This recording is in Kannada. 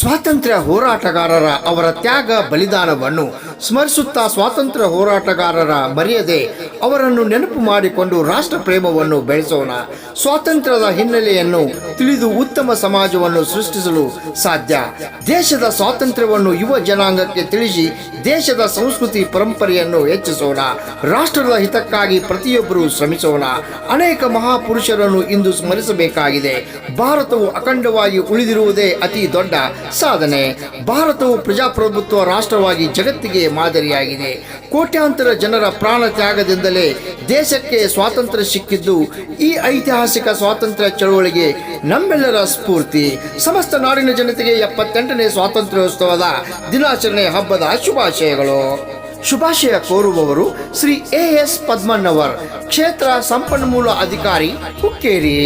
ಸ್ವಾತಂತ್ರ್ಯ ಹೋರಾಟಗಾರರ ಅವರ ತ್ಯಾಗ ಬಲಿದಾನವನ್ನು ಸ್ಮರಿಸುತ್ತಾ ಸ್ವಾತಂತ್ರ್ಯ ಹೋರಾಟಗಾರರ ಮರೆಯದೆ ಅವರನ್ನು ನೆನಪು ಮಾಡಿಕೊಂಡು ರಾಷ್ಟ್ರ ಪ್ರೇಮವನ್ನು ಬೆಳೆಸೋಣ. ಸ್ವಾತಂತ್ರ್ಯದ ಹಿನ್ನೆಲೆಯನ್ನು ತಿಳಿದು ಉತ್ತಮ ಸಮಾಜವನ್ನು ಸೃಷ್ಟಿಸಲು ಸಾಧ್ಯ. ದೇಶದ ಸ್ವಾತಂತ್ರ್ಯವನ್ನು ಯುವ ಜನಾಂಗಕ್ಕೆ ತಿಳಿಸಿ ದೇಶದ ಸಂಸ್ಕೃತಿ ಪರಂಪರೆಯನ್ನು ಹೆಚ್ಚಿಸೋಣ. ರಾಷ್ಟ್ರದ ಹಿತಕ್ಕಾಗಿ ಪ್ರತಿಯೊಬ್ಬರೂ ಶ್ರಮಿಸೋಣ. ಅನೇಕ ಮಹಾಪುರುಷರನ್ನು ಇಂದು ಸ್ಮರಿಸಬೇಕಾಗಿದೆ. ಭಾರತವು ಅಖಂಡವಾಗಿ ಉಳಿದಿರುವುದೇ ಅತಿ ದೊಡ್ಡ ಸಾಧನೆ. ಭಾರತವು ಪ್ರಜಾಪ್ರಭುತ್ವ ರಾಷ್ಟ್ರವಾಗಿ ಜಗತ್ತಿಗೆ ಮಾದರಿಯಾಗಿದೆ. ಕೋಟ್ಯಾಂತರ ಜನರ ಪ್ರಾಣ ತ್ಯಾಗದಿಂದಲೇ ದೇಶಕ್ಕೆ ಸ್ವಾತಂತ್ರ್ಯ ಸಿಕ್ಕಿದ್ದು. ಈ ಐತಿಹಾಸಿಕ ಸ್ವಾತಂತ್ರ್ಯ ಚಳವಳಿಗೆ ನಮ್ಮೆಲ್ಲರ ಸ್ಫೂರ್ತಿ. ಸಮಸ್ತ ನಾಡಿನ ಜನತೆಗೆ 78ನೇ ಸ್ವಾತಂತ್ರ್ಯೋತ್ಸವದ ದಿನಾಚರಣೆ ಹಬ್ಬದ ಶುಭಾಶಯಗಳು. ಶುಭಾಶಯ ಕೋರುವವರು ಶ್ರೀ ಎಸ್ ಪದ್ಮಣ್ಣವರ್, ಕ್ಷೇತ್ರ ಸಂಪನ್ಮೂಲ ಅಧಿಕಾರಿ, ಹುಕ್ಕೇರಿ.